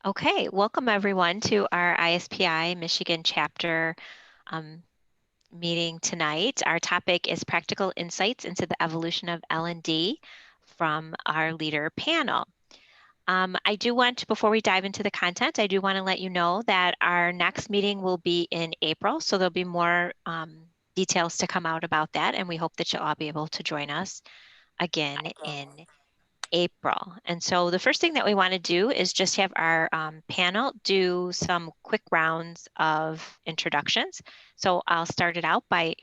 Okay, welcome everyone to our ISPI Michigan chapter um, meeting tonight. Our topic is practical insights into the evolution of L&D from our leader panel. I do want to, before we dive into the content, I do want to let you know that our next meeting will be in April, so there'll be more details to come out about that, and we hope that you'll all be able to join us again in April. And so the first thing that we want to do is just have our panel do some quick rounds of introductions. So I'll start it out by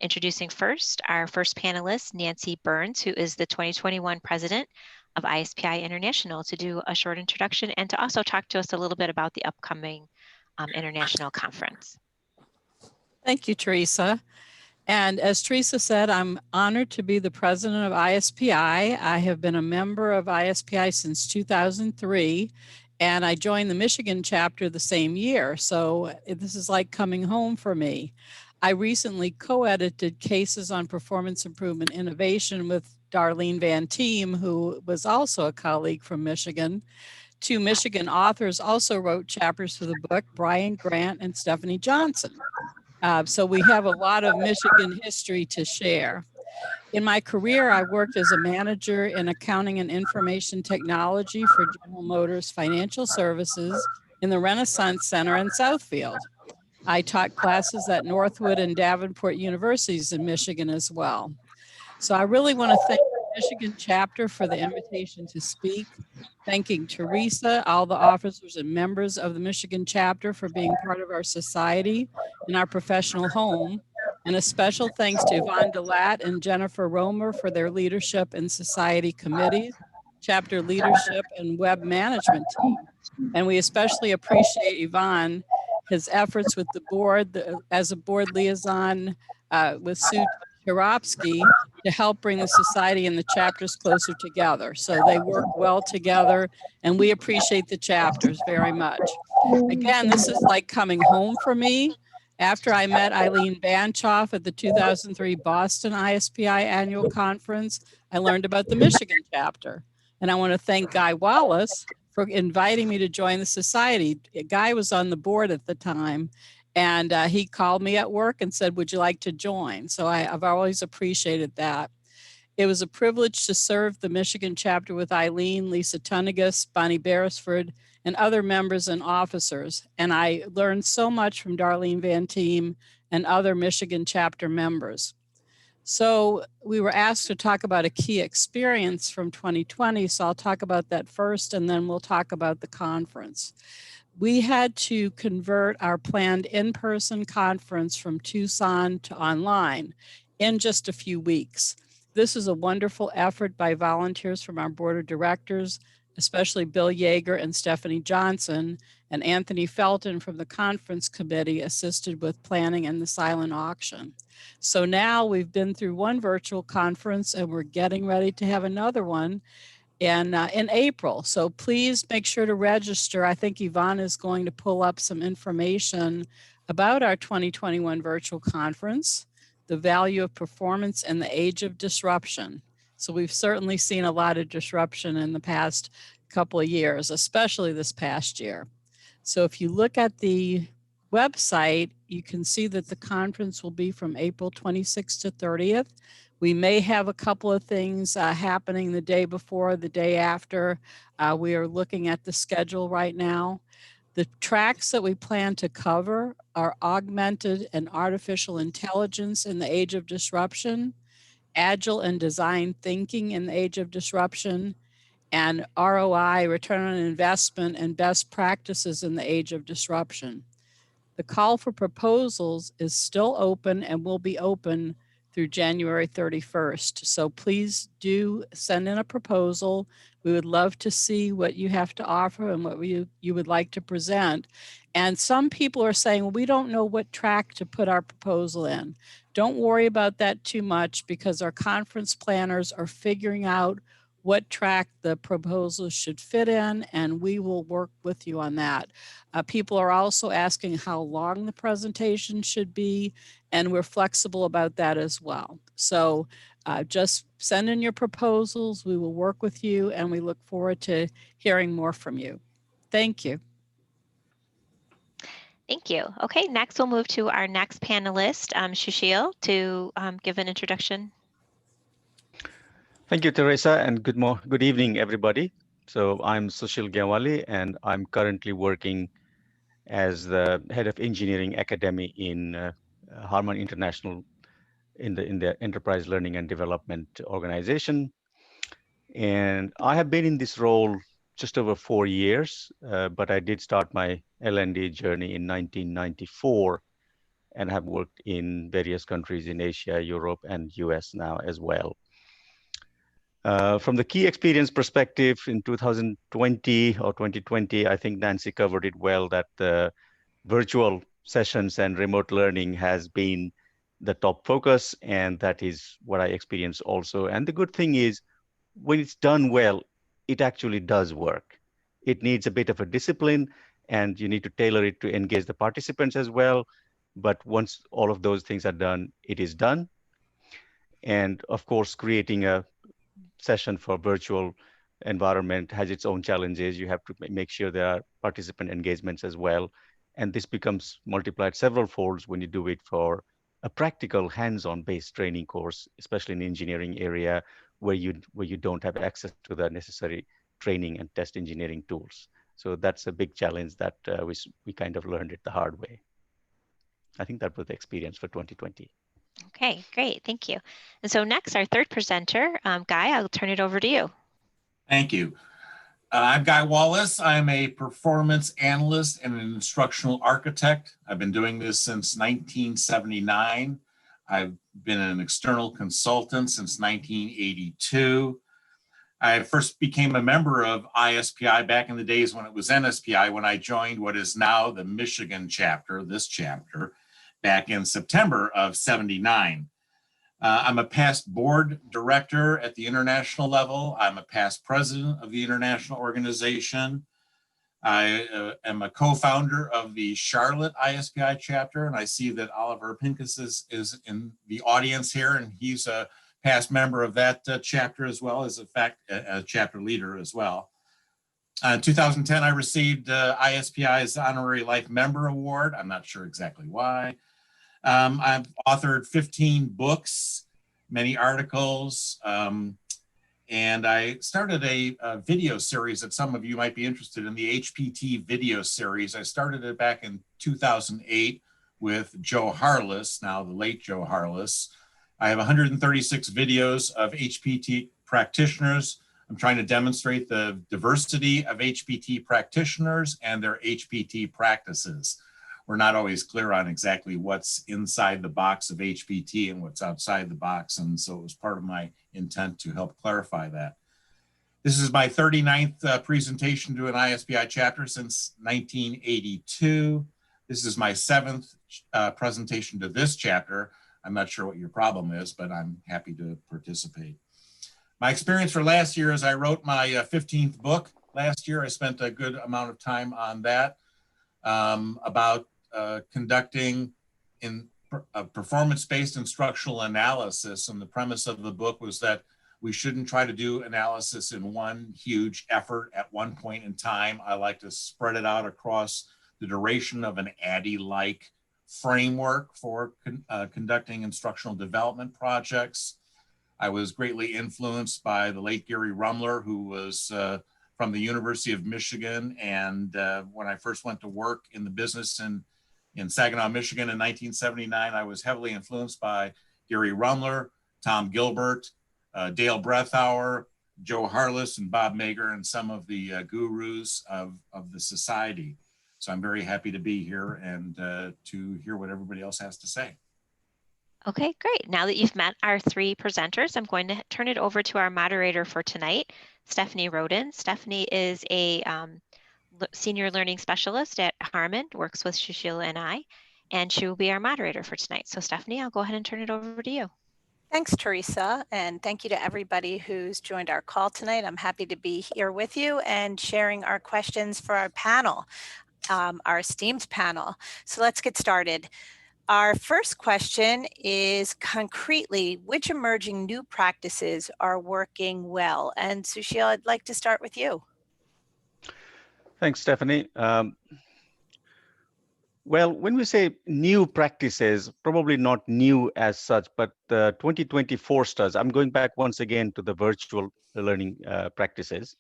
introducing first our first panelist, Nancy Burns, who is the 2021 president of ISPI International, to do a short introduction and to also talk to us a little bit about the upcoming international conference. Thank you, Teresa. And as Teresa said, I'm honored to be the president of ISPI. I have been a member of ISPI since 2003, and I joined the Michigan chapter the same year. So this is like coming home for me. I recently co-edited Cases on Performance Improvement Innovation with Darlene Van Team, who was also a colleague from Michigan. Two Michigan authors also wrote chapters for the book, Brian Grant and Stephanie Johnson. So we have a lot of Michigan history to share. In my career, I worked as a manager in accounting and information technology for General Motors Financial Services in the Renaissance Center in Southfield. I taught classes at Northwood and Davenport universities in Michigan as well. So I really want to thank the Michigan chapter for the invitation to speak, thanking Teresa, all the officers and members of the Michigan chapter for being part of our society and our professional home, and a special thanks to Yvonne Delat and Jennifer Romer for their leadership in society committees, chapter leadership, and web management team. And we especially appreciate Yvonne, his efforts with the board as a board liaison with Sue Hiropsky to help bring the society and the chapters closer together. So they work well together, and we appreciate the chapters very much. Again, this is like coming home for me. After I met Eileen Banchoff at the 2003 Boston ISPI annual conference, I learned about the Michigan chapter. And I want to thank Guy Wallace for inviting me to join the society. Guy was on the board at the time, and he called me at work and said, would you like to join? So I've always appreciated that. It was a privilege to serve the Michigan chapter with Eileen, Lisa Tunnegus, Bonnie Beresford, and other members and officers. And I learned so much from Darlene Van Team and other Michigan chapter members. So we were asked to talk about a key experience from 2020. So I'll talk about that first, and then we'll talk about the conference. We had to convert our planned in-person conference from Tucson to online in just a few weeks. This is a wonderful effort by volunteers from our board of directors, especially Bill Yeager and Stephanie Johnson, and Anthony Felton from the conference committee assisted with planning and the silent auction. So now we've been through one virtual conference and we're getting ready to have another one in April. So please make sure to register. I think Yvonne is going to pull up some information about our 2021 virtual conference, the value of performance and the age of disruption. So we've certainly seen a lot of disruption in the past couple of years, especially this past year. So if you look at the website, you can see that the conference will be from April 26th to 30th. We may have a couple of things happening the day before, the day after. We are looking at the schedule right now. The tracks that we plan to cover are augmented and artificial intelligence in the age of disruption, agile and design thinking in the age of disruption, and ROI, return on investment, and best practices in the age of disruption. The call for proposals is still open and will be open through January 31st. So please do send in a proposal. We would love to see what you have to offer and what you would like to present. And some people are saying, well, we don't know what track to put our proposal in. Don't worry about that too much because our conference planners are figuring out what track the proposals should fit in, and we will work with you on that. People are also asking how long the presentation should be, and we're flexible about that as well. So just send in your proposals. We will work with you, and we look forward to hearing more from you. Thank you. Thank you. Okay, next we'll move to our next panelist, Shushil, to give an introduction. Thank you, Teresa, and good evening, everybody. So I'm Sushil Gyawali, and I'm currently working as the head of engineering academy in Harman International in the Enterprise Learning and Development Organization. And I have been in this role just over 4 years, but I did start my L&D journey in 1994 and have worked in various countries in Asia, Europe, and US now as well. From the key experience perspective in 2020 or 2020, I think Nancy covered it well that the virtual sessions and remote learning has been the top focus, and that is what I experience also. And the good thing is, when it's done well, it actually does work. It needs a bit of a discipline, and you need to tailor it to engage the participants as well. But once all of those things are done, it is done. And of course, creating a session for virtual environment has its own challenges. You have to make sure there are participant engagements as well. And this becomes multiplied several folds when you do it for a practical hands-on based training course, especially in the engineering area where you don't have access to the necessary training and test engineering tools. So that's a big challenge that we kind of learned it the hard way. I think that was the experience for 2020. Okay, great, thank you. And so next, our third presenter, Guy, I'll turn it over to you. Thank you. I'm Guy Wallace. I'm a performance analyst and an instructional architect. I've been doing this since 1979. I've been an external consultant since 1982. I first became a member of ISPI back in the days when it was NSPI, when I joined what is now the Michigan chapter, this chapter, back in September of 79. I'm a past board director at the international level. I'm a past president of the international organization. I am a co-founder of the Charlotte ISPI chapter, and I see that Oliver Pincus is in the audience here, and he's a past member of that chapter as well, as a chapter leader as well. In 2010, I received ISPI's Honorary Life Member Award. I'm not sure exactly why. I've authored 15 books, many articles, and I started a video series that some of you might be interested in, the HPT video series. I started it back in 2008 with Joe Harless, now the late Joe Harless. I have 136 videos of HPT practitioners. I'm trying to demonstrate the diversity of HPT practitioners and their HPT practices. We're not always clear on exactly what's inside the box of HPT and what's outside the box. And so it was part of my intent to help clarify that. This is my 39th presentation to an ISPI chapter since 1982. This is my 7th presentation to this chapter. I'm not sure what your problem is, but I'm happy to participate. My experience for last year is I wrote my 15th book last year. I spent a good amount of time on that, about conducting in a performance-based instructional analysis. And the premise of the book was that we shouldn't try to do analysis in one huge effort at one point in time. I like to spread it out across the duration of an ADDIE-like framework for conducting instructional development projects. I was greatly influenced by the late Gary Rumler, who was from the University of Michigan. And when I first went to work in the business in Saginaw, Michigan in 1979, I was heavily influenced by Gary Rumler, Tom Gilbert, Dale Brethauer, Joe Harless, and Bob Mager, and some of the gurus of the society. So I'm very happy to be here and to hear what everybody else has to say. Okay, great. Now that you've met our three presenters, I'm going to turn it over to our moderator for tonight, Stephanie Roden. Stephanie is a senior learning specialist at Harman, works with Shushil and I, and she will be our moderator for tonight. So Stephanie, I'll go ahead and turn it over to you. Thanks, Teresa, and thank you to everybody who's joined our call tonight. I'm happy to be here with you and sharing our questions for our panel, our esteemed panel. So let's get started. Our first question is concretely, which emerging new practices are working well? And Sushil, I'd like to start with you. Thanks, Stephanie. Well, when we say new practices, probably not new as such, but 2020 forced us. I'm going back once again to the virtual learning practices.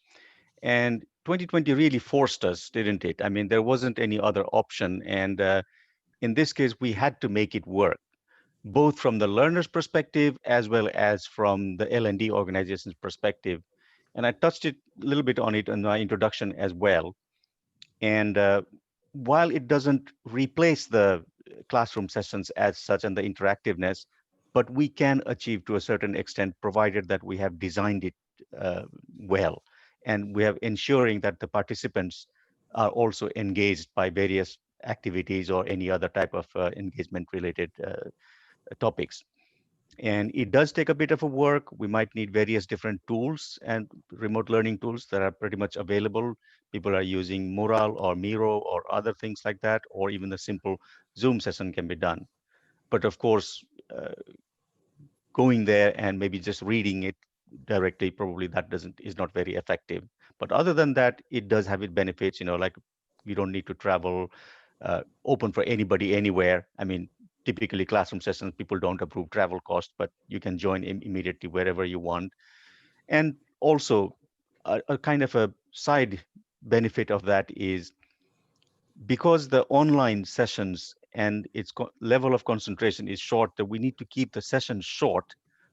And 2020 really forced us, didn't it? I mean, there wasn't any other option. And in this case, we had to make it work, both from the learner's perspective as well as from the L&D organization's perspective. And I touched it a little bit on it in my introduction as well. And while it doesn't replace the classroom sessions as such and the interactiveness, but we can achieve to a certain extent, provided that we have designed it well. And we have ensuring that the participants are also engaged by various activities or any other type of engagement related topics. And it does take a bit of a work. We might need various different tools and remote learning tools that are pretty much available. People are using Mural or Miro or other things like that, or even a simple Zoom session can be done. But of course, going there and maybe just reading it directly, probably that is not very effective. But other than that, it does have its benefits, like you don't need to travel, open for anybody anywhere. I mean, typically classroom sessions, people don't approve travel costs, but you can join immediately wherever you want. And also a kind of a side benefit of that is because the online sessions and its level of concentration is short, that we need to keep the session short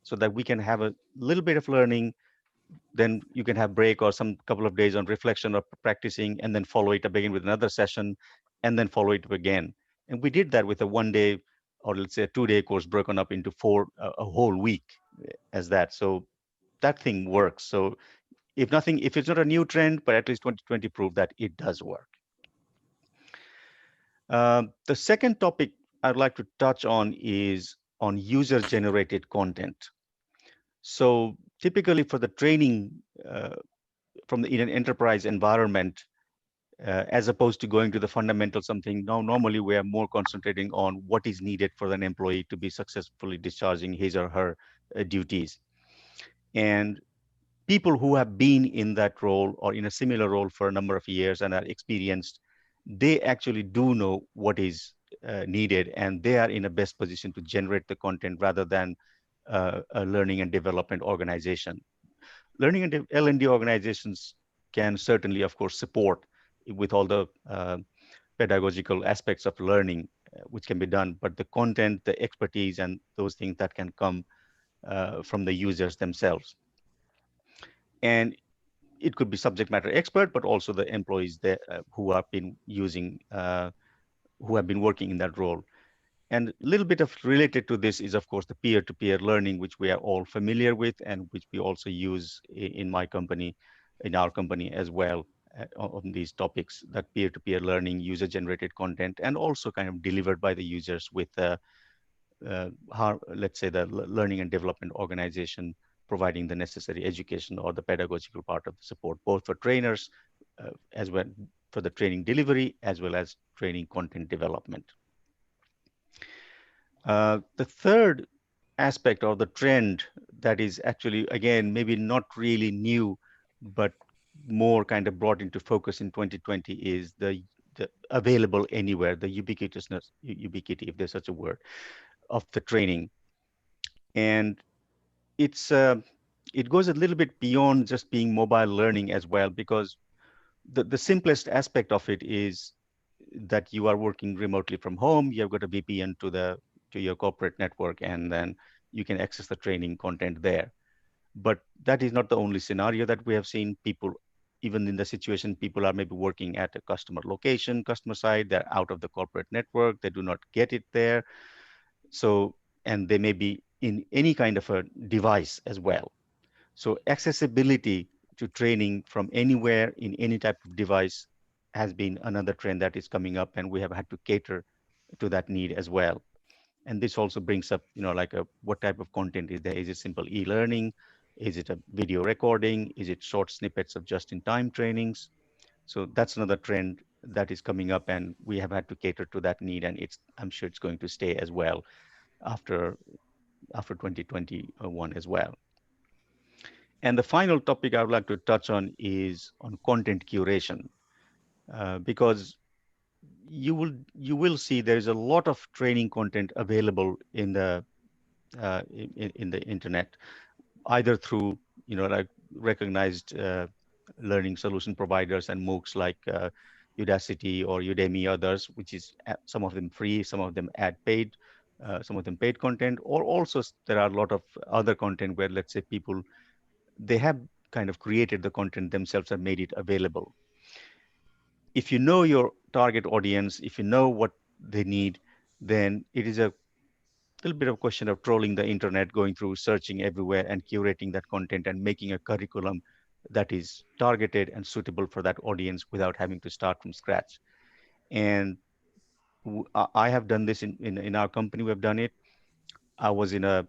so that we can have a little bit of learning, then you can have break or some couple of days on reflection or practicing, and then follow it up again with another session, and then follow it up again. And we did that with a 1 day, or let's say a 2 day course broken up into a whole week as that. So that thing works. So if it's not a new trend, but at least 2020 proved that it does work. The second topic I'd like to touch on is on user-generated content. So typically for the training in an enterprise environment, as opposed to going to the fundamental something, now normally we are more concentrating on what is needed for an employee to be successfully discharging his or her duties. And people who have been in that role or in a similar role for a number of years and are experienced, they actually do know what is needed, and they are in a best position to generate the content rather than a learning and development organization. Learning and L&D organizations can certainly, of course, support with all the pedagogical aspects of learning, which can be done, but the content, the expertise, and those things that can come from the users themselves. And it could be subject matter expert, but also the employees there who have been who have been working in that role. And a little bit of related to this is, of course, the peer-to-peer learning, which we are all familiar with and which we also use in my company, in our company as well, on these topics, that peer-to-peer learning, user-generated content, and also kind of delivered by the users with, let's say, the learning and development organization providing the necessary education or the pedagogical part of the support, both for trainers as well for the training delivery, as well as training content development. The third aspect or the trend that is actually, again, maybe not really new, but more kind of brought into focus in 2020 is the available anywhere, the ubiquitousness, ubiquity, if there's such a word, of the training. And it goes a little bit beyond just being mobile learning as well, because the simplest aspect of it is that you are working remotely from home. You've got a VPN to your corporate network, and then you can access the training content there. But that is not the only scenario that we have seen. People, even in the situation, people are maybe working at a customer location, customer side, they're out of the corporate network, they do not get it there. So, and they may be in any kind of a device as well. So accessibility to training from anywhere in any type of device has been another trend that is coming up, and we have had to cater to that need as well. And this also brings up, like what type of content is there? Is it simple e-learning? Is it a video recording? Is it short snippets of just-in-time trainings? So that's another trend that is coming up, and we have had to cater to that need, and I'm sure it's going to stay as well after 2021 as well. And the final topic I would like to touch on is on content curation. because you will see there's a lot of training content available in the internet, either through like recognized learning solution providers and MOOCs like Udacity or Udemy, others, which is some of them free, some of them ad paid, some of them paid content, or also there are a lot of other content where, let's say, people, they have kind of created the content themselves and made it available. If you know your target audience, if you know what they need, then it is a little bit of question of trolling the internet, going through, searching everywhere, and curating that content and making a curriculum that is targeted and suitable for that audience without having to start from scratch. And I have done this in our company. We have done it. I was in a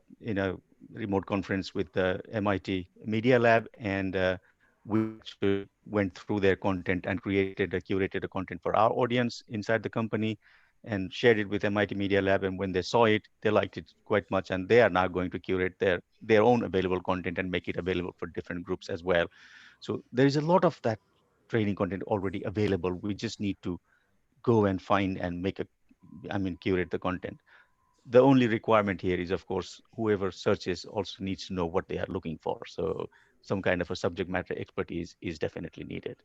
remote conference with the MIT Media Lab, and we actually went through their content and curated a content for our audience inside the company, and shared it with MIT Media Lab. And when they saw it, they liked it quite much, and they are now going to curate their own available content and make it available for different groups as well. So there is a lot of that training content already available. We just need to go and find and curate the content. The only requirement here is, of course, whoever searches also needs to know what they are looking for. So some kind of a subject matter expertise is definitely needed.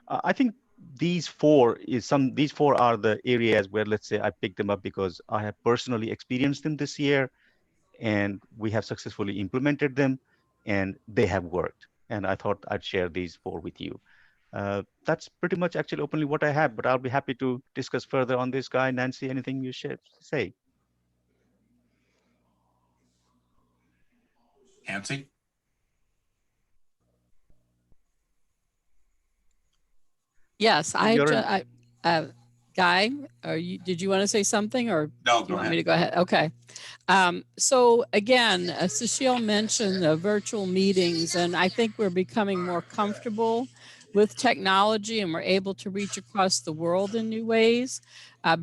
I think these four are the areas where, let's say, I picked them up because I have personally experienced them this year, and we have successfully implemented them, and they have worked. And I thought I'd share these four with you. That's pretty much actually openly what I have, but I'll be happy to discuss further on this. Guy, Nancy, anything you should say? Nancy? Yes, You're in. Guy, did you want to say something, or No, do you go want ahead. me to go ahead? Okay. So again, Sushil mentioned the virtual meetings, and I think we're becoming more comfortable with technology, and we're able to reach across the world in new ways.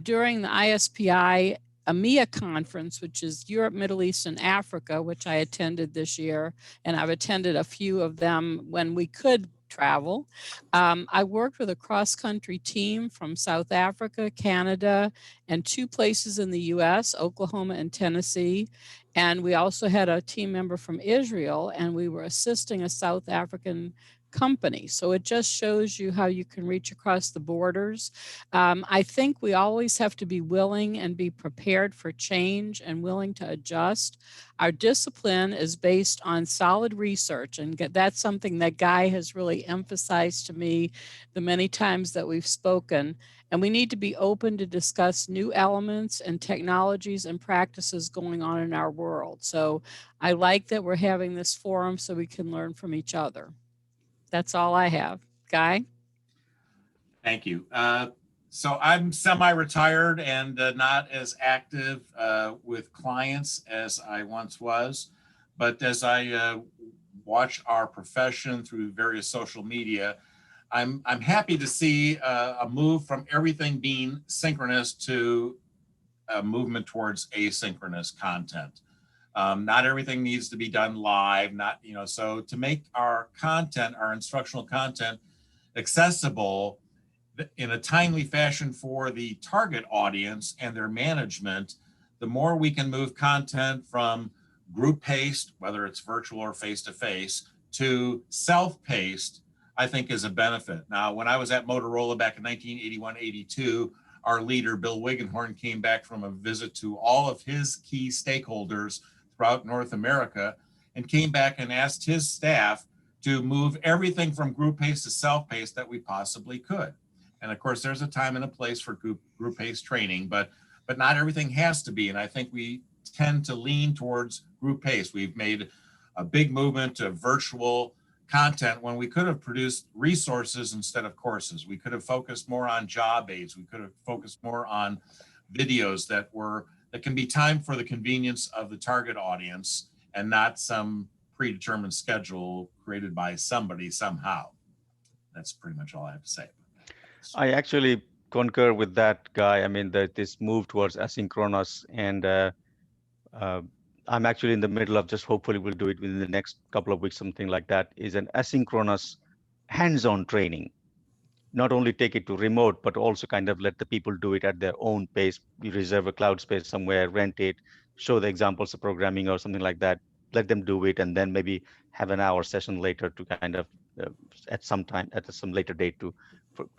During the ISPI EMEA conference, which is Europe, Middle East, and Africa, which I attended this year, and I've attended a few of them when we could travel. I worked with a cross-country team from South Africa, Canada, and two places in the US, Oklahoma and Tennessee. And we also had a team member from Israel, and we were assisting a South African company. So it just shows you how you can reach across the borders. I think we always have to be willing and be prepared for change and willing to adjust. Our discipline is based on solid research, and that's something that Guy has really emphasized to me the many times that we've spoken. And we need to be open to discuss new elements and technologies and practices going on in our world. So I like that we're having this forum so we can learn from each other. That's all I have. Guy? Thank you. So I'm semi-retired and not as active with clients as I once was. But as I watch our profession through various social media, I'm happy to see a move from everything being synchronous to a movement towards asynchronous content. Not everything needs to be done live, so to make our content, our instructional content, accessible in a timely fashion for the target audience and their management, the more we can move content from group-paced, whether it's virtual or face-to-face, to self-paced, I think is a benefit. Now, when I was at Motorola back in 1981-82, our leader, Bill Wiggenhorn, came back from a visit to all of his key stakeholders throughout North America and came back and asked his staff to move everything from group-paced to self-paced that we possibly could. And of course, there's a time and a place for group-paced training, but not everything has to be. And I think we tend to lean towards group-paced. We've made a big movement to virtual content when we could have produced resources instead of courses. We could have focused more on job aids. We could have focused more on videos that can be timed for the convenience of the target audience and not some predetermined schedule created by somebody somehow. That's pretty much all I have to say. I actually concur with that, Guy. I mean, this move towards asynchronous, and I'm actually in the middle of, just hopefully we'll do it within the next couple of weeks, something like that, is an asynchronous hands-on training. not only take it to remote, but also kind of let the people do it at their own pace. You reserve a cloud space somewhere, rent it, show the examples of programming or something like that, let them do it, and then maybe have an hour session later to kind of at some time, at some later date to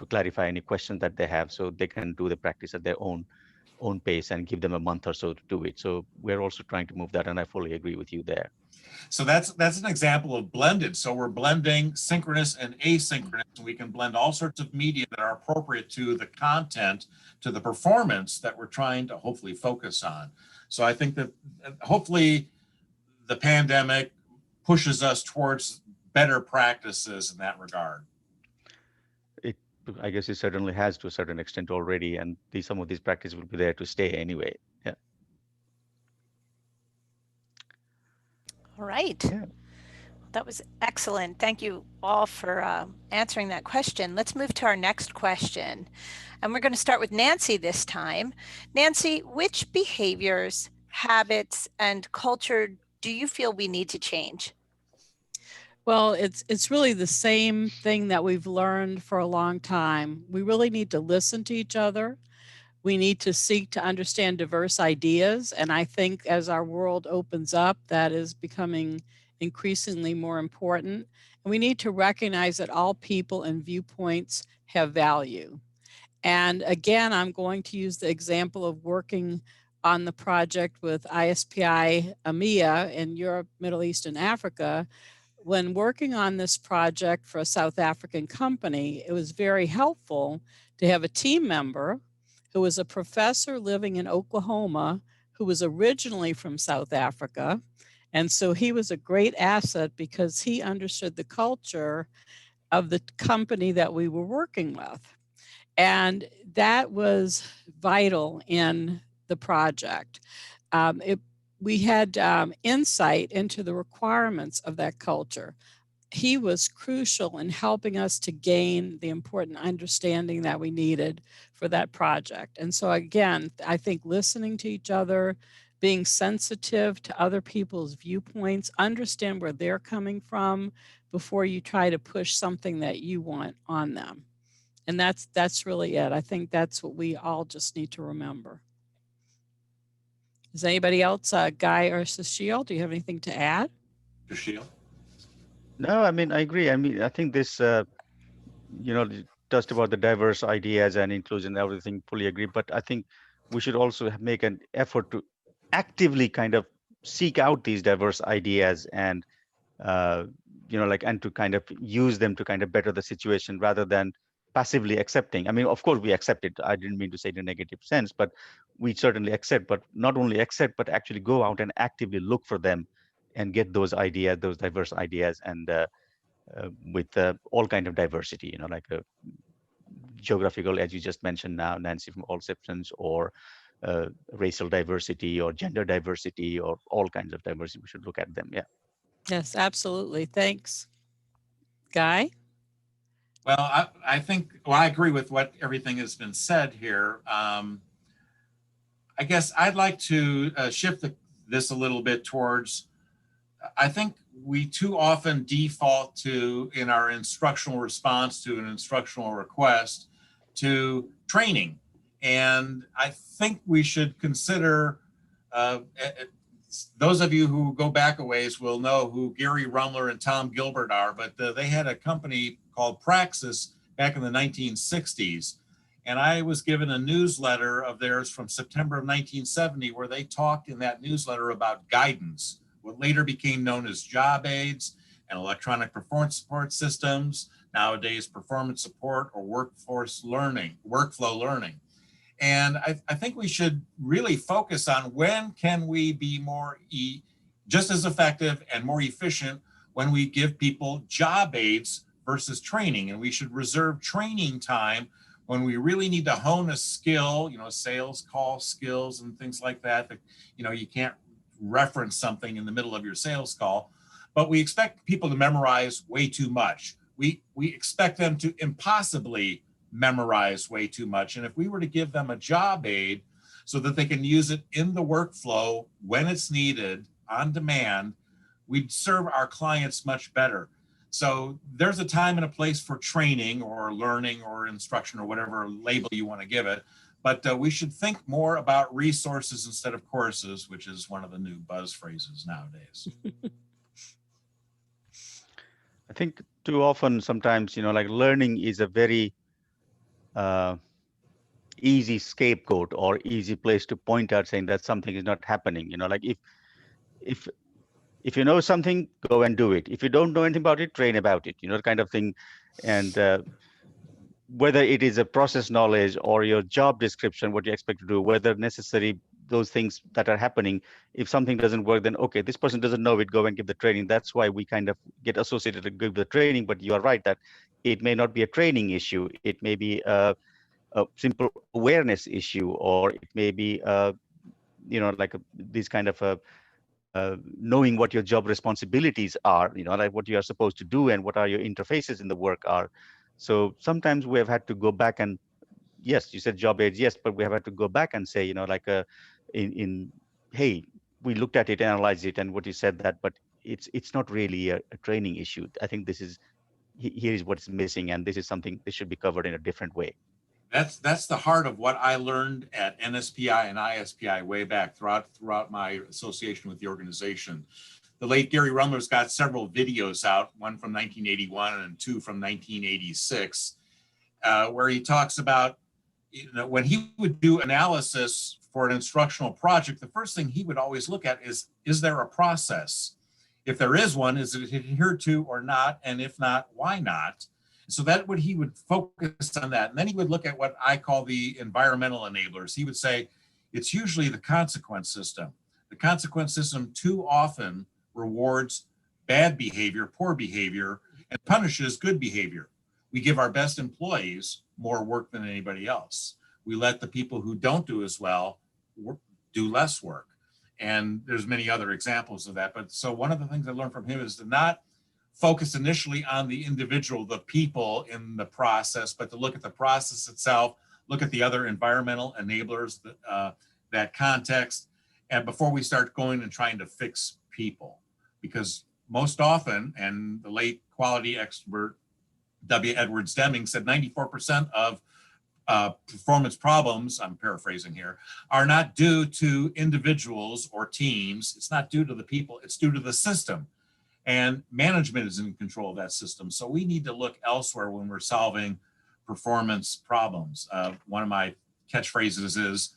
clarify any questions that they have, so they can do the practice at their own pace and give them a month or so to do it. So we're also trying to move that, and I fully agree with you there. So that's an example of blended. So we're blending synchronous and asynchronous, and we can blend all sorts of media that are appropriate to the content, to the performance that we're trying to hopefully focus on. So I think that hopefully the pandemic pushes us towards better practices in that regard. I guess it certainly has to a certain extent already, and some of these practices will be there to stay anyway. Yeah. All right. Yeah. That was excellent. Thank you all for answering that question. Let's move to our next question. And we're going to start with Nancy this time. Nancy, which behaviors, habits, and culture do you feel we need to change? Well, it's really the same thing that we've learned for a long time. We really need to listen to each other. We need to seek to understand diverse ideas. And I think as our world opens up, that is becoming increasingly more important. And we need to recognize that all people and viewpoints have value. And again, I'm going to use the example of working on the project with ISPI EMEA in Europe, Middle East, and Africa. When working on this project for a South African company, it was very helpful to have a team member who was a professor living in Oklahoma, who was originally from South Africa. And so he was a great asset because he understood the culture of the company that we were working with. And that was vital in the project. We had insight into the requirements of that culture. He was crucial in helping us to gain the important understanding that we needed for that project. And so again, I think listening to each other, being sensitive to other people's viewpoints, understand where they're coming from before you try to push something that you want on them. And that's really it. I think that's what we all just need to remember. Does anybody else, Guy or Cecile, do you have anything to add? Cecile? No, I mean, I agree. I mean, I think this, just about the diverse ideas and inclusion and everything, fully agree. But I think we should also make an effort to actively kind of seek out these diverse ideas and, and to kind of use them to kind of better the situation rather than passively accepting. I mean, of course, we accept it. I didn't mean to say it in a negative sense, but we certainly accept, but not only accept, but actually go out and actively look for them and get those ideas, those diverse ideas, and with all kind of diversity, like geographical, as you just mentioned now, Nancy, from all sections, or racial diversity or gender diversity or all kinds of diversity. We should look at them. Yeah. Yes, absolutely. Thanks. Guy? Well, I think, I agree with what everything has been said here. I guess I'd like to shift this a little bit towards, I think we too often default to, in our instructional response to an instructional request, to training. And I think we should consider, those of you who go back a ways will know who Gary Rumler and Tom Gilbert are, but they had a company called Praxis back in the 1960s. And I was given a newsletter of theirs from September of 1970, where they talked in that newsletter about guidance, what later became known as job aids and electronic performance support systems, nowadays performance support or workflow learning. And I think we should really focus on when can we be just as effective and more efficient when we give people job aids versus training. And we should reserve training time when we really need to hone a skill, sales call skills and things like that, you can't reference something in the middle of your sales call, but we expect people to memorize way too much. We expect them to impossibly memorize way too much. And if we were to give them a job aid so that they can use it in the workflow when it's needed on demand, we'd serve our clients much better. So there's a time and a place for training or learning or instruction or whatever label you want to give it. But we should think more about resources instead of courses, which is one of the new buzz phrases nowadays. I think too often, sometimes, like learning is a very easy scapegoat or easy place to point out saying that something is not happening. Like if if you know something, go and do it. If you don't know anything about it, train about it, kind of thing. And whether it is a process knowledge or your job description, what you expect to do, whether necessary those things that are happening, if something doesn't work, then okay, this person doesn't know it, go and give the training. That's why we kind of get associated to give the training. But you are right that it may not be a training issue. It may be a simple awareness issue, or it may be like these kind of knowing what your job responsibilities are, like what you are supposed to do and what are your interfaces in the work are. So sometimes we have had to go back and, yes, you said job aids, yes, but we have had to go back and say, like in hey, we looked at it, analyzed it, and what you said that, but it's not really a training issue. I think this is here is what's missing, and this is something that should be covered in a different way. That's the heart of what I learned at NSPI and ISPI way back throughout my association with the organization. The late Gary Rumler's got several videos out, one from 1981 and two from 1986, where he talks about, when he would do analysis for an instructional project, the first thing he would always look at is there a process? If there is one, is it adhered to or not? And if not, why not? So that he would focus on that. And then he would look at what I call the environmental enablers. He would say, it's usually the consequence system. The consequence system too often rewards bad behavior, poor behavior, and punishes good behavior. We give our best employees more work than anybody else. We let the people who don't do as well do less work. And there's many other examples of that. But so one of the things I learned from him is to not focus initially on the individual, the people in the process, but to look at the process itself, look at the other environmental enablers, that context, and before we start going and trying to fix people. Because most often, and the late quality expert W. Edwards Deming said 94% of performance problems, I'm paraphrasing here, are not due to individuals or teams. It's not due to the people, it's due to the system. And management is in control of that system. So we need to look elsewhere when we're solving performance problems. One of my catchphrases is,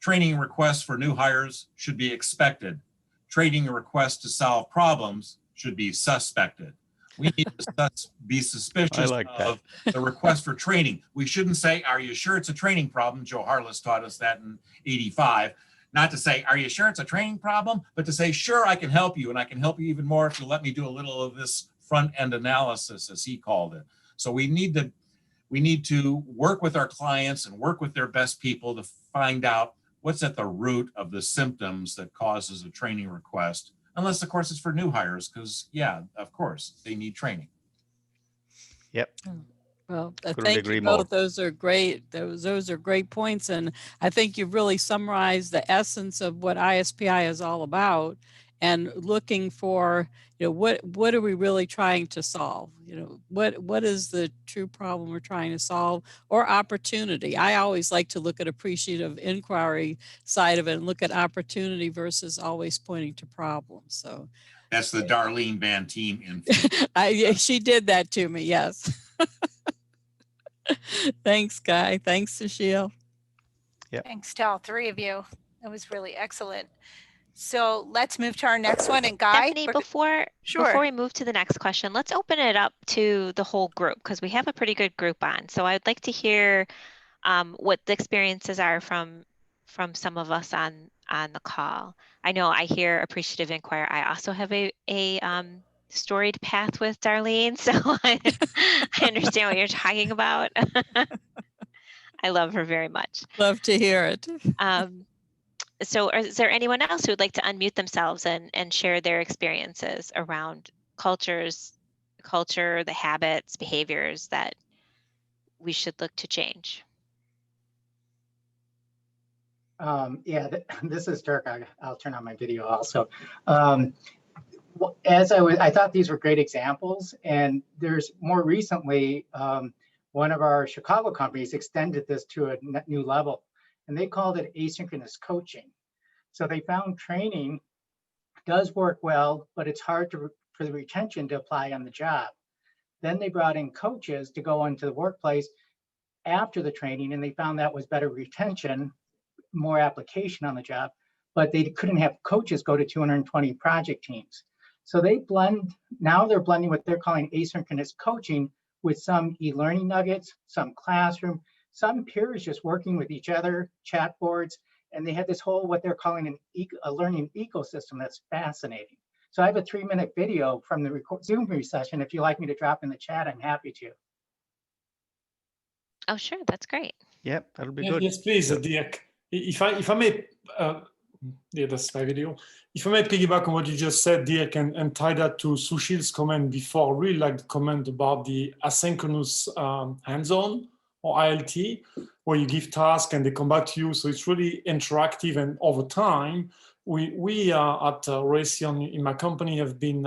training requests for new hires should be expected. Training requests to solve problems should be suspected. We need to be suspicious of the request for training. We shouldn't say, are you sure it's a training problem? Joe Harless taught us that in '85. Not to say, are you sure it's a training problem? But to say, sure, I can help you. And I can help you even more if you let me do a little of this front end analysis, as he called it. So we need to work with our clients and work with their best people to find out what's at the root of the symptoms that causes a training request. Unless, of course, it's for new hires, because, yeah, of course, they need training. Yep. Well, thank you both. Those are great. Those are great points. And I think you've really summarized the essence of what ISPI is all about, and looking for, what are we really trying to solve? What is the true problem we're trying to solve, or opportunity? I always like to look at appreciative inquiry side of it and look at opportunity versus always pointing to problems. So that's the Darlene Van Team. She did that to me. Yes. Thanks, Guy. Thanks, Sushil. Yep. Thanks to all three of you. That was really excellent. So let's move to our next one. And Guy, Stephanie, before we move to the next question, let's open it up to the whole group, because we have a pretty good group on. So I'd like to hear what the experiences are from some of us on the call. I know I hear appreciative inquiry. I also have a storied path with Darlene, so I understand what you're talking about. I love her very much. Love to hear it. So is there anyone else who would like to unmute themselves and share their experiences around culture, the habits, behaviors that we should look to change? Yeah, this is Dirk. I'll turn on my video also. I thought these were great examples, and there's more recently, one of our Chicago companies extended this to a new level, and they called it asynchronous coaching. So they found training does work well, but it's hard for the retention to apply on the job. Then they brought in coaches to go into the workplace after the training, and they found that was better retention, more application on the job, but they couldn't have coaches go to 220 project teams. So now they're blending what they're calling asynchronous coaching with some e-learning nuggets, some classroom, some peers just working with each other, chat boards, and they had this whole, what they're calling a learning ecosystem that's fascinating. So I have a 3-minute video from the Zoom session. If you'd like me to drop in the chat, I'm happy to. Oh, sure. That's great. Yep, that'll be good. Yes, please, So, Dirk. If I may, yeah, that's my video. If I may piggyback on what you just said, Dirk, and tie that to Sushil's comment before, I really like the comment about the asynchronous hands-on or ILT, where you give tasks and they come back to you. So it's really interactive, and over time, we at Raytheon in my company have been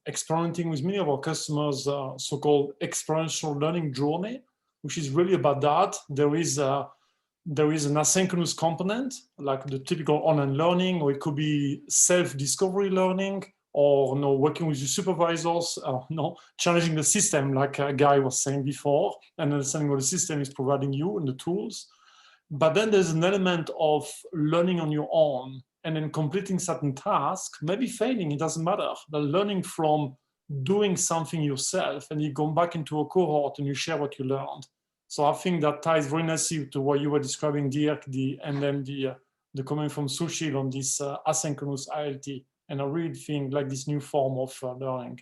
experimenting with many of our customers so-called experiential learning journey, which is really about that. There is an asynchronous component, like the typical online learning, or it could be self-discovery learning, or working with your supervisors, challenging the system, like a guy was saying before, and understanding what the system is providing you and the tools. But then there's an element of learning on your own, and then completing certain tasks, maybe failing, it doesn't matter, but learning from doing something yourself, and you go back into a cohort and you share what you learned. So I think that ties very nicely to what you were describing, Dirk, and then the comment from Sushil on this asynchronous ILT. And I really think like this new form of learning.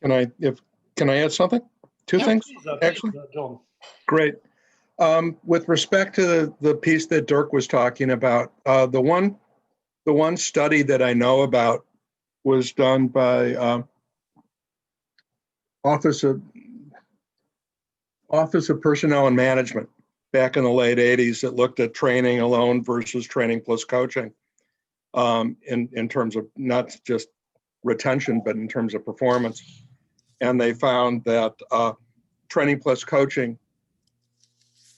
Can I add something? Two things, actually. John. Great. With respect to the piece that Dirk was talking about, the one study that I know about was done by Office of Personnel and Management back in the late 80s that looked at training alone versus training plus coaching in terms of not just retention, but in terms of performance. And they found that training plus coaching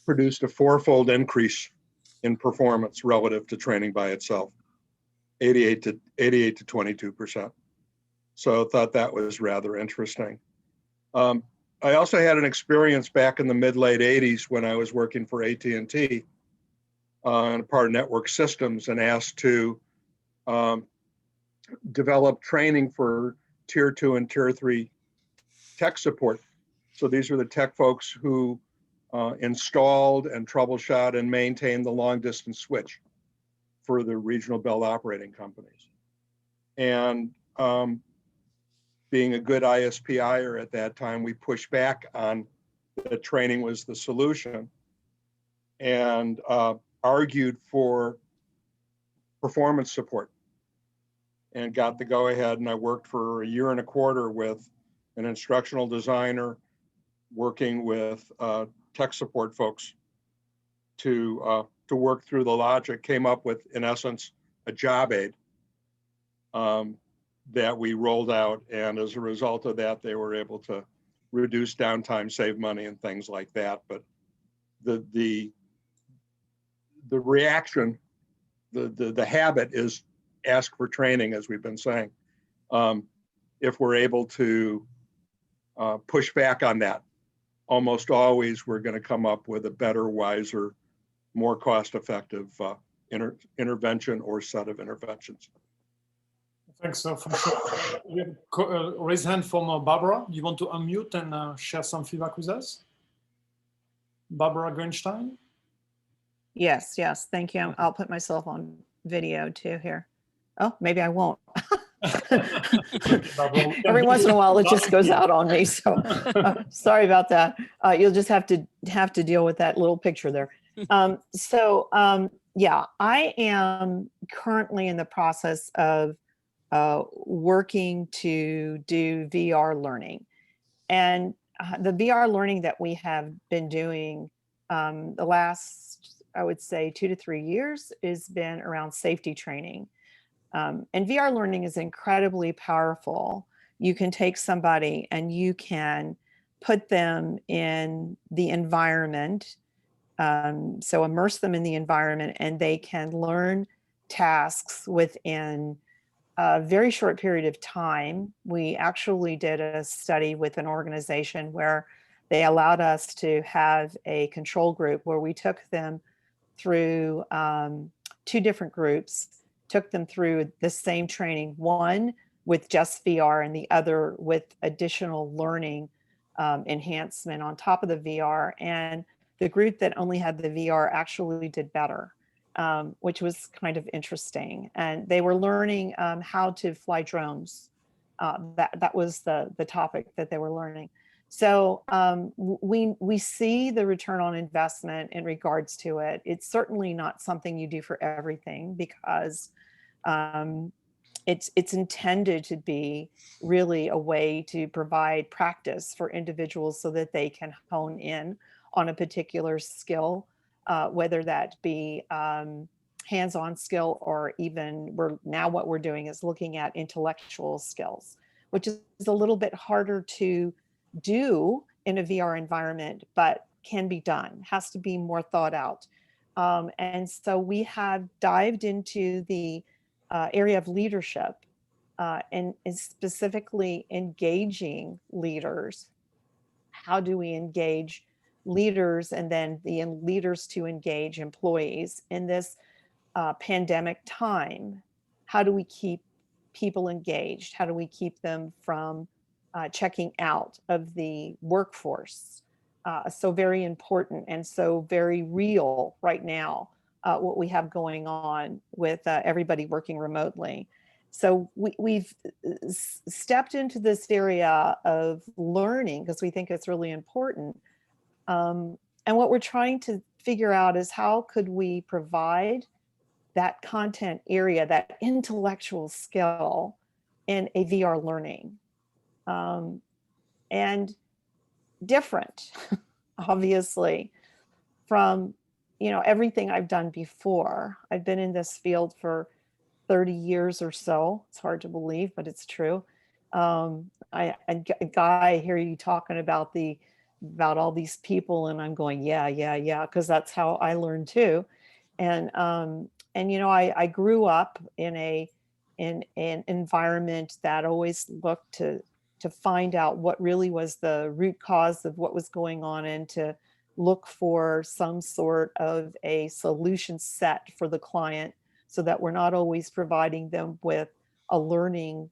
produced a 4-fold increase in performance relative to training by itself, 88 to 22%. So I thought that was rather interesting. I also had an experience back in the mid-late 80s when I was working for AT&T and part of network systems, and asked to develop training for tier 2 and tier 3 tech support. So these are the tech folks who installed and troubleshot and maintained the long distance switch for the regional Bell operating companies. And being a good ISPIer at that time, we pushed back on that training was the solution, and argued for performance support, and got the go-ahead. And I worked for 1.25 years with an instructional designer, working with tech support folks to work through the logic, came up with, in essence, a job aid that we rolled out. And as a result of that, they were able to reduce downtime, save money, and things like that. But the reaction, the habit is ask for training, as we've been saying. If we're able to push back on that, almost always we're going to come up with a better, wiser, more cost-effective intervention or set of interventions. Thanks for sure. We have a raised hand from Barbara. You want to unmute and share some feedback with us? Barbara Greenstein? Yes, thank you. I'll put myself on video too here. Oh, maybe I won't. Every once in a while, it just goes out on me. So sorry about that. You'll just have to deal with that little picture there. Yeah, I am currently in the process of working to do VR learning. And the VR learning that we have been doing the last, I would say, 2 to 3 years has been around safety training. And VR learning is incredibly powerful. You can take somebody and you can put them in the environment. So immerse them in the environment and they can learn tasks within a very short period of time. We actually did a study with an organization where they allowed us to have a control group where we took them through 2 different groups, took them through the same training, one with just VR and the other with additional learning enhancement on top of the VR. And the group that only had the VR actually did better, which was kind of interesting. And they were learning how to fly drones. That was the topic that they were learning. So we see the return on investment in regards to it. It's certainly not something you do for everything because it's intended to be really a way to provide practice for individuals so that they can hone in on a particular skill, whether that be hands-on skill or even what we're doing is looking at intellectual skills, which is a little bit harder to do in a VR environment, but can be done, has to be more thought out. And so we have dived into the area of leadership and specifically engaging leaders. How do we engage leaders and then the leaders to engage employees in this pandemic time? How do we keep people engaged? How do we keep them from checking out of the workforce? So very important and so very real right now, what we have going on with everybody working remotely. So we've stepped into this area of learning because we think it's really important. And what we're trying to figure out is how could we provide that content area, that intellectual skill in a VR learning. And different, obviously, from everything I've done before. I've been in this field for 30 years or so. It's hard to believe, but it's true. Guy, I hear you talking about all these people, and I'm going, yeah, because that's how I learned too. And I grew up in an environment that always looked to find out what really was the root cause of what was going on and to look for some sort of a solution set for the client so that we're not always providing them with a learning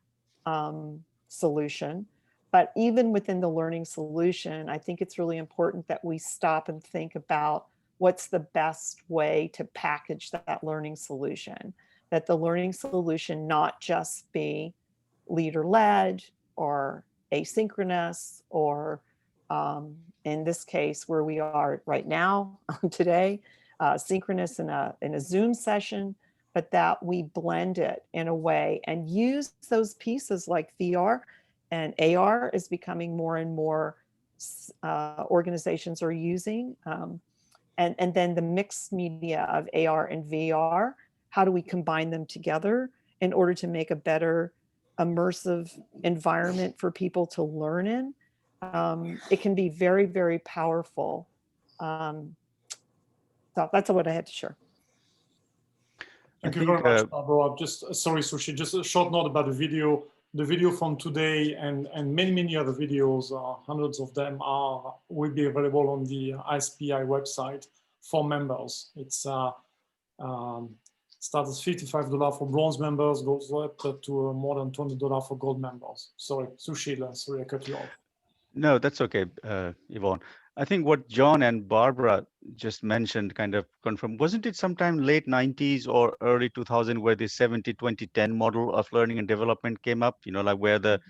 solution. But even within the learning solution, I think it's really important that we stop and think about what's the best way to package that learning solution, that the learning solution not just be leader-led or asynchronous or in this case where we are right now today, synchronous in a Zoom session, but that we blend it in a way and use those pieces like VR and AR is becoming more and more organizations are using. And then the mixed media of AR and VR, how do we combine them together in order to make a better immersive environment for people to learn in? It can be very, very powerful. So that's what I had to share. Thank you very much, Barbara. Just sorry, Sushi, just a short note about the video. The video from today and many other videos, hundreds of them will be available on the ISPI website for members. It's starts at $55 for bronze members, goes up to more than $20 for gold members. Sorry, Sushi, sorry I cut you off. No, that's okay, Yvonne. I think what John and Barbara just mentioned kind of confirmed, wasn't it sometime late 90s or early 2000 where the 70-20-10 model of learning and development came up, like where the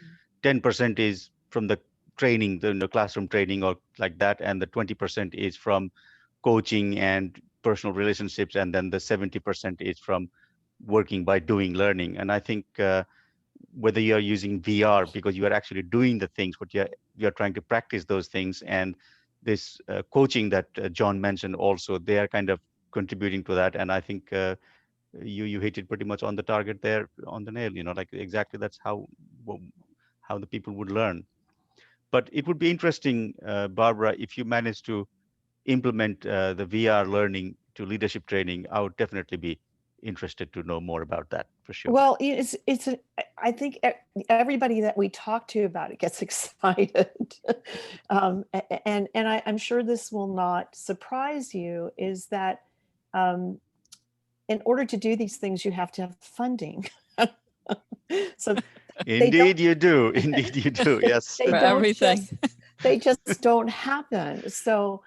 10% is from the training, the classroom training or like that, and the 20% is from coaching and personal relationships, and then the 70% is from working by doing learning. And I think whether you're using VR because you are actually doing the things, but you're trying to practice those things, and this coaching that John mentioned also, they are kind of contributing to that. And I think you hit it pretty much on the target there, on the nail. Like exactly that's how the people would learn. But it would be interesting, Barbara, if you manage to implement the VR learning to leadership training. I would definitely be interested to know more about that for sure. Well, I think everybody that we talk to about it gets excited. And I'm sure this will not surprise you, is that in order to do these things, you have to have funding. So Indeed you do. Indeed you do. Yes. they For don't everything. they just don't happen. So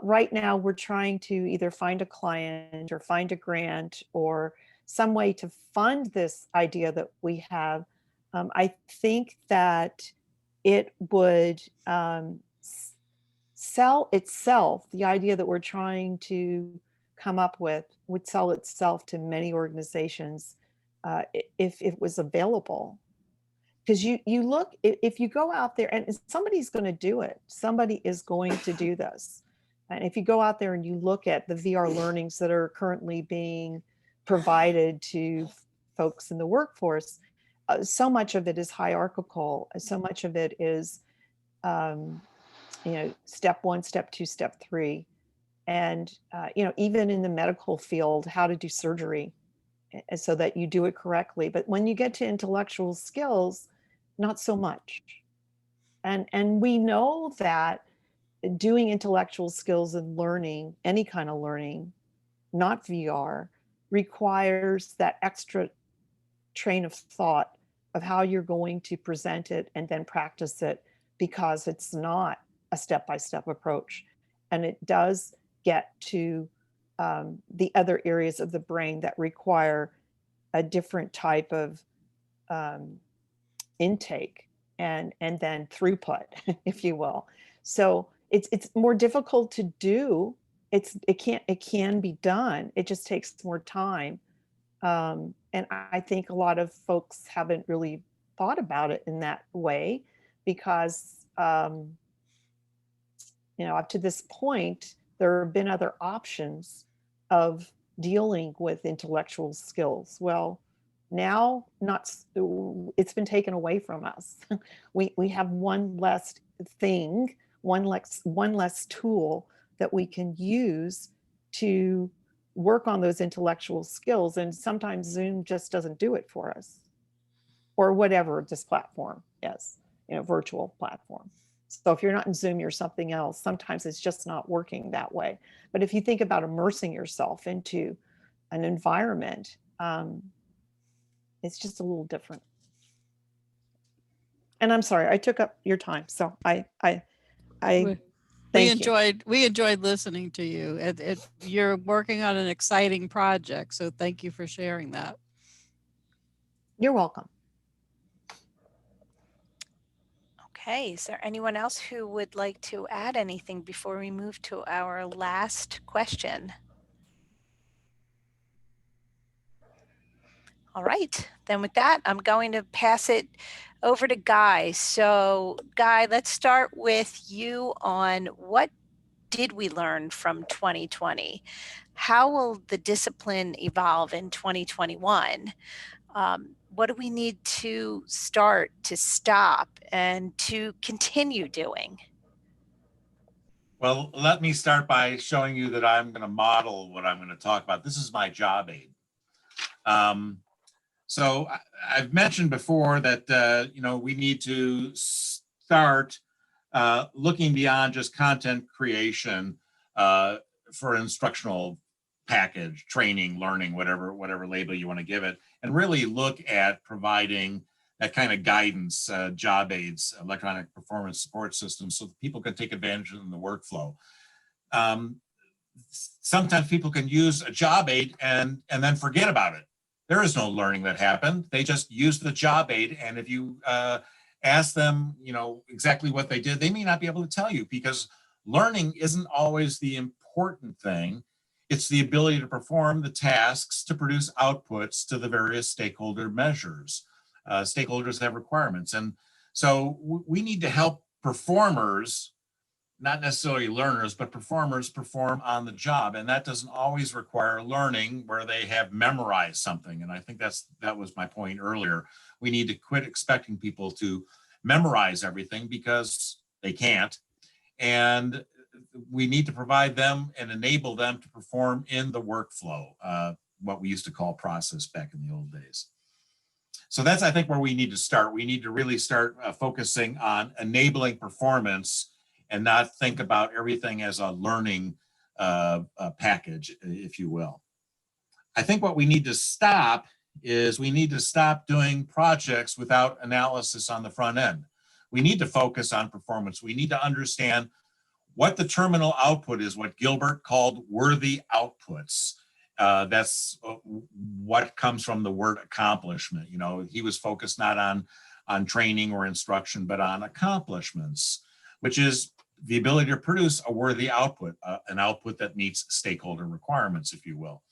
right now we're trying to either find a client or find a grant or some way to fund this idea that we have. I think that it would sell itself. The idea that we're trying to come up with would sell itself to many organizations if it was available. Because you look, if you go out there and somebody's going to do it, somebody is going to do this. And if you go out there and you look at the VR learnings that are currently being provided to folks in the workforce, so much of it is hierarchical. So much of it is, step 1, step 2, step 3. And, even in the medical field, how to do surgery so that you do it correctly. But when you get to intellectual skills, not so much. And we know that doing intellectual skills and learning, any kind of learning, not VR, requires that extra train of thought of how you're going to present it and then practice it, because it's not a step-by-step approach. And it does get to the other areas of the brain that require a different type of intake and then throughput, if you will. So it's more difficult to do. It can be done. It just takes more time. And I think a lot of folks haven't really thought about it in that way because, up to this point, there have been other options of dealing with intellectual skills. Well, now it's been taken away from us. We have one less thing, one less tool that we can use to work on those intellectual skills. And sometimes Zoom just doesn't do it for us, or whatever this platform is, virtual platform. So if you're not in Zoom, you're something else. Sometimes it's just not working that way. But if you think about immersing yourself into an environment, it's just a little different. And I'm sorry, I took up your time. So we enjoyed listening to you. You're working on an exciting project. So thank you for sharing that. You're welcome. Okay, is there anyone else who would like to add anything before we move to our last question? All right, then with that, I'm going to pass it over to Guy. So Guy, let's start with you on what did we learn from 2020? How will the discipline evolve in 2021? What do we need to start, to stop, and to continue doing? Well, let me start by showing you that I'm going to model what I'm going to talk about. This is my job aid. So I've mentioned before that, we need to start looking beyond just content creation for instructional package, training, learning, whatever label you want to give it, and really look at providing that kind of guidance, job aids, electronic performance support systems, so that people can take advantage of them in the workflow. Sometimes people can use a job aid and then forget about it. There is no learning that happened. They just used the job aid, and if you ask them, exactly what they did, they may not be able to tell you, because learning isn't always the important thing. It's the ability to perform the tasks to produce outputs to the various stakeholder measures. Stakeholders have requirements. And so we need to help performers not necessarily learners, but performers perform on the job. And that doesn't always require learning where they have memorized something. And I think that was my point earlier. We need to quit expecting people to memorize everything because they can't. And we need to provide them and enable them to perform in the workflow, what we used to call process back in the old days. So that's, I think, where we need to start. We need to really start focusing on enabling performance and not think about everything as a learning package, if you will. I think what we need to stop is we need to stop doing projects without analysis on the front end. We need to focus on performance. We need to understand what the terminal output is, what Gilbert called worthy outputs. That's what comes from the word accomplishment. You know, he was focused not on training or instruction, but on accomplishments, which is the ability to produce a worthy output, an output that meets stakeholder requirements, if you will.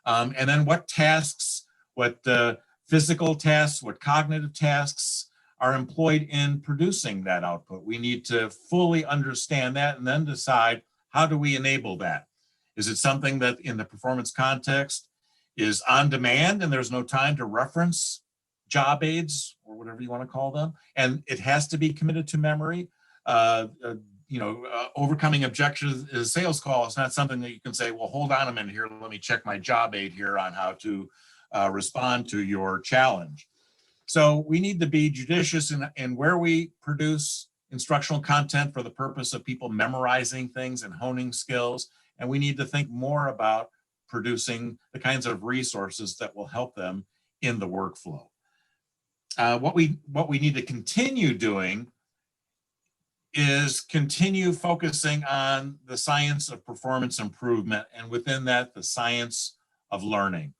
And then what tasks, what physical tasks, what cognitive tasks are employed in producing that output. We need to fully understand that and then decide, how do we enable that? Is it something that in the performance context is on demand and there's no time to reference job aids or whatever you want to call them, and it has to be committed to memory? Overcoming objections in a sales call is not something that you can say, well, hold on a minute here, let me check my job aid here on how to respond to your challenge. So we need to be judicious in where we produce instructional content for the purpose of people memorizing things and honing skills. And we need to think more about producing the kinds of resources that will help them in the workflow. What we need to continue doing is continue focusing on the science of performance improvement, and within that, the science of learning.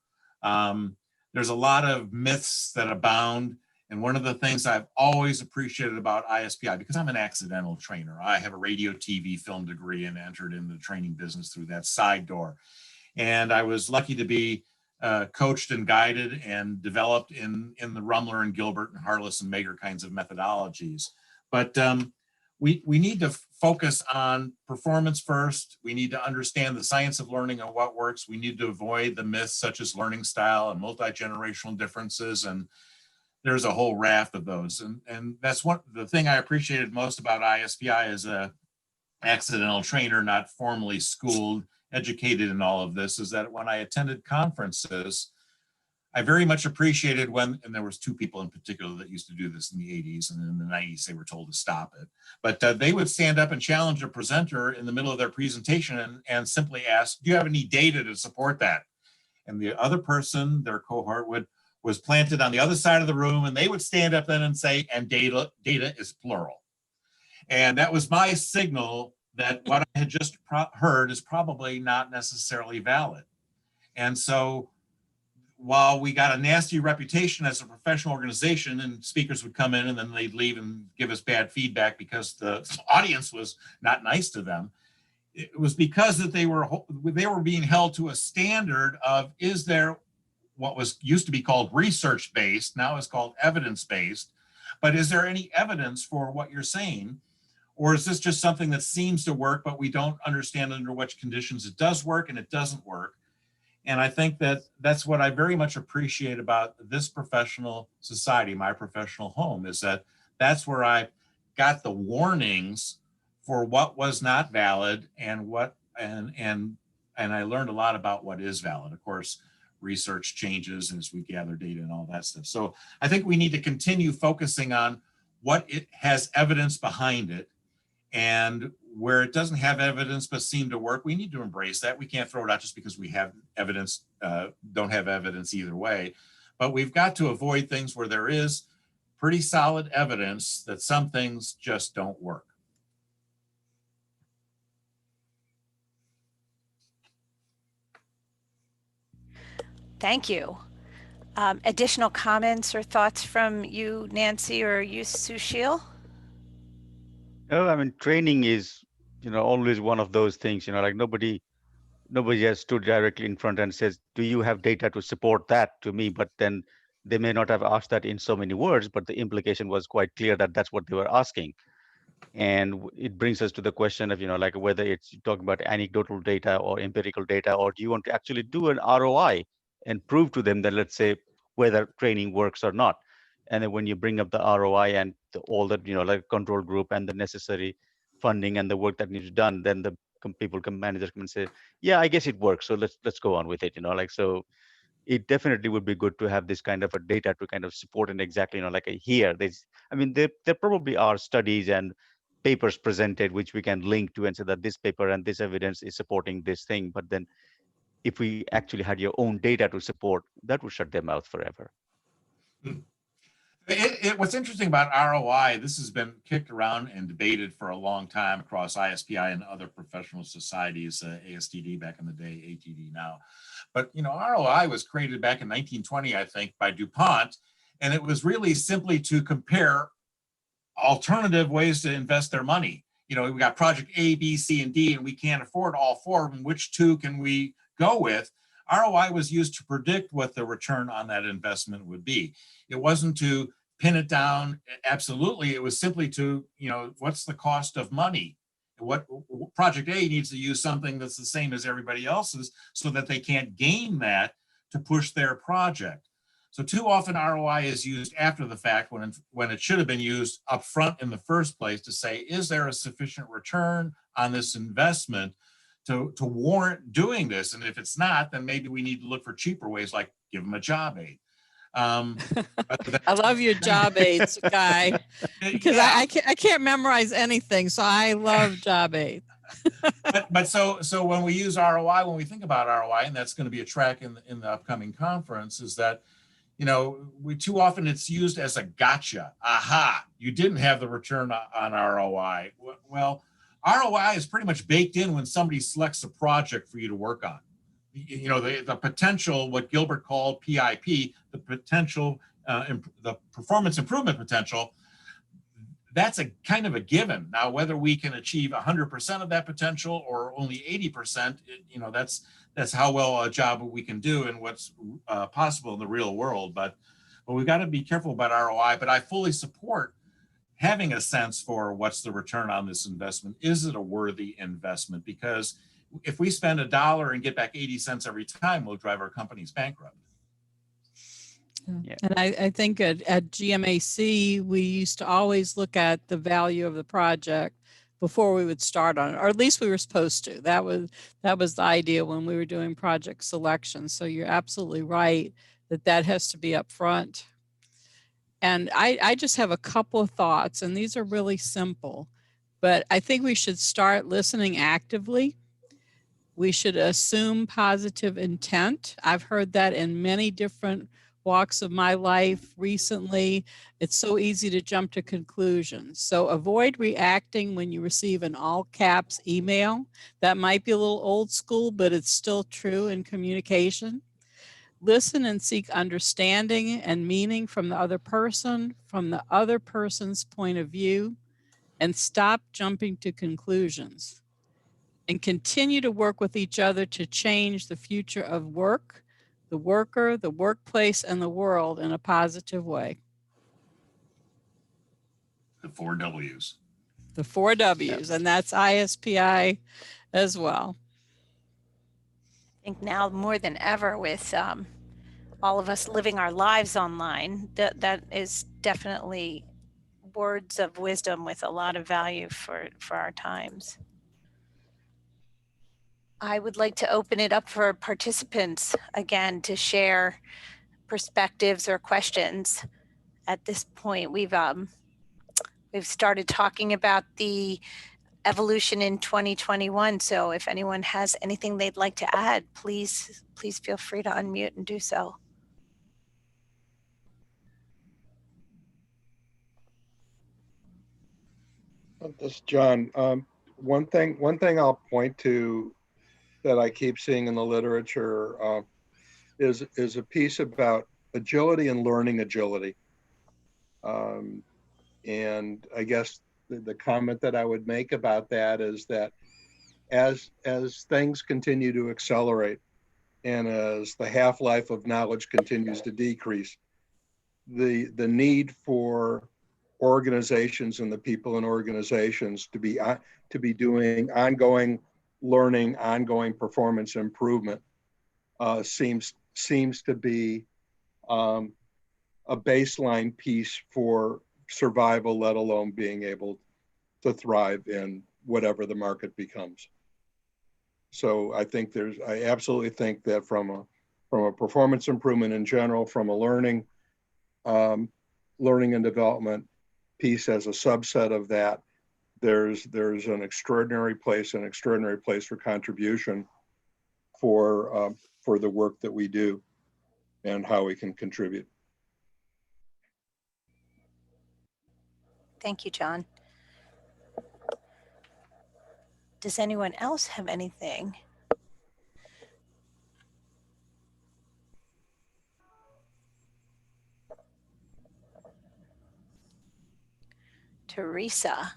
There's a lot of myths that abound. And one of the things I've always appreciated about ISPI, because I'm an accidental trainer, I have a radio, TV, film degree and entered into the training business through that side door. And I was lucky to be coached and guided and developed in the Rumler and Gilbert and Harless and Mager kinds of methodologies. But we need to focus on performance first. We need to understand the science of learning and what works. We need to avoid the myths such as learning style and multi-generational differences. And there's a whole raft of those. And that's the thing I appreciated most about ISPI as a accidental trainer, not formally schooled, educated in all of this, is that when I attended conferences, I very much appreciated and there was two people in particular that used to do this in the 80s, and in the 90s they were told to stop it. But they would stand up and challenge a presenter in the middle of their presentation and simply ask, do you have any data to support that? And the other person, their cohort, was planted on the other side of the room, and they would stand up then and say, and data is plural. And that was my signal that what I had just heard is probably not necessarily valid. And so while we got a nasty reputation as a professional organization, and speakers would come in and then they'd leave and give us bad feedback because the audience was not nice to them, it was because that they were being held to a standard of, is there what was used to be called research-based, now is called evidence-based, but is there any evidence for what you're saying? Or is this just something that seems to work, but we don't understand under which conditions it does work and it doesn't work? And I think that that's what I very much appreciate about this professional society, my professional home, is that that's where I got the warnings for what was not valid and I learned a lot about what is valid. Of course, research changes as we gather data and all that stuff. So I think we need to continue focusing on what it has evidence behind it, and where it doesn't have evidence but seem to work, we need to embrace that. We can't throw it out just because we have evidence, don't have evidence either way. But we've got to avoid things where there is pretty solid evidence that some things just don't work. Thank you. Additional comments or thoughts from you, Nancy, or you, Sushil? No, I mean, training is, always one of those things, like nobody has stood directly in front and says, do you have data to support that to me? But then they may not have asked that in so many words, but the implication was quite clear that that's what they were asking. And it brings us to the question of, like whether it's talking about anecdotal data or empirical data, or do you want to actually do an ROI and prove to them that, let's say, whether training works or not. And then when you bring up the ROI and all that, like control group and the necessary funding and the work that needs to be done, then the managers come and say, yeah, I guess it works. So let's go on with it, so it definitely would be good to have this kind of a data to kind of support and exactly, like here, there probably are studies and papers presented which we can link to and say that this paper and this evidence is supporting this thing. But then if we actually had your own data to support, that would shut their mouth forever. What's interesting about ROI, this has been kicked around and debated for a long time across ISPI and other professional societies, ASTD back in the day, ATD now. But ROI was created back in 1920, I think, by DuPont, and it was really simply to compare alternative ways to invest their money. We got project A, B, C, and D, and we can't afford all four of them. Which two can we go with? ROI was used to predict what the return on that investment would be. It wasn't to pin it down absolutely. It was simply to, what's the cost of money? What project A needs to use something that's the same as everybody else's so that they can't gain that to push their project. So too often ROI is used after the fact when it should have been used up front in the first place to say, is there a sufficient return on this investment to warrant doing this? And if it's not, then maybe we need to look for cheaper ways, like give them a job aid. I love your job aids, Guy, because yeah. I can't memorize anything, so I love job aid. but so when we use ROI, when we think about ROI, and that's going to be a track in the upcoming conference, is that we too often it's used as a gotcha. Aha, you didn't have the return on ROI. Well, ROI is pretty much baked in when somebody selects a project for you to work on. The potential, what Gilbert called PIP, the potential, the performance improvement potential, that's a kind of a given. Now, whether we can achieve 100% of that potential or only 80%, that's how well a job we can do and what's possible in the real world. But we've got to be careful about ROI. But I fully support having a sense for what's the return on this investment. Is it a worthy investment? Because if we spend $1 and get back 80 cents every time, we'll drive our companies bankrupt. Yeah. And I think at GMAC, we used to always look at the value of the project before we would start on it, or at least we were supposed to. That was the idea when we were doing project selection. So you're absolutely right that has to be up front. And I just have a couple of thoughts, and these are really simple, but I think we should start listening actively. We should assume positive intent. I've heard that in many different walks of my life recently. It's so easy to jump to conclusions. So avoid reacting when you receive an all caps email. That might be a little old school, but it's still true in communication. Listen and seek understanding and meaning from the other person, from the other person's point of view, and stop jumping to conclusions. And continue to work with each other to change the future of work, the worker, the workplace, and the world in a positive way. The 4 W's. The 4 W's, and that's ISPI as well. I think now more than ever with all of us living our lives online, that is definitely words of wisdom with a lot of value for our times. I would like to open it up for participants again to share perspectives or questions. At this point, we've started talking about the evolution in 2021. So if anyone has anything they'd like to add, please feel free to unmute and do so. This is John. One thing I'll point to that I keep seeing in the literature is a piece about agility and learning agility. And I guess the comment that I would make about that is that as things continue to accelerate and as the half-life of knowledge continues to decrease, the need for organizations and the people in organizations to be doing ongoing learning, ongoing performance improvement seems to be a baseline piece for survival, let alone being able to thrive in whatever the market becomes. So I absolutely think that from a performance improvement in general, from a learning and development piece as a subset of that, there's an extraordinary place for contribution for the work that we do and how we can contribute. Thank you, John. Does anyone else have anything? Teresa,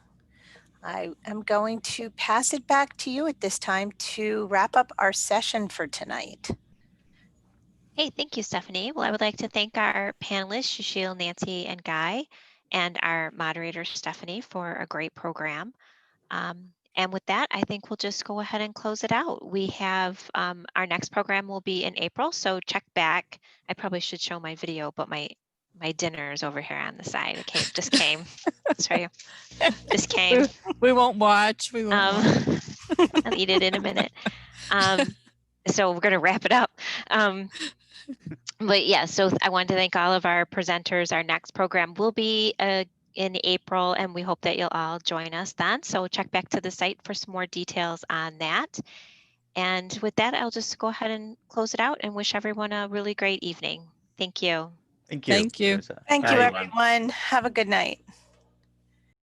I am going to pass it back to you at this time to wrap up our session for tonight. Hey, thank you, Stephanie. Well, I would like to thank our panelists, Sushil, Nancy, and Guy, and our moderator, Stephanie, for a great program. And with that, I think we'll just go ahead and close it out. We have our next program will be in April, so check back. I probably should show my video, but my dinner is over here on the side. It just came. Sorry, just came. We won't watch. We won't watch. I'll eat it in a minute. So we're going to wrap it up. But yeah, so I want to thank all of our presenters. Our next program will be in April, and we hope that you'll all join us then. So check back to the site for some more details on that. And with that, I'll just go ahead and close it out and wish everyone a really great evening. Thank you. Thank you. Thank you. Teresa. Thank you, Bye. everyone. Have a good night.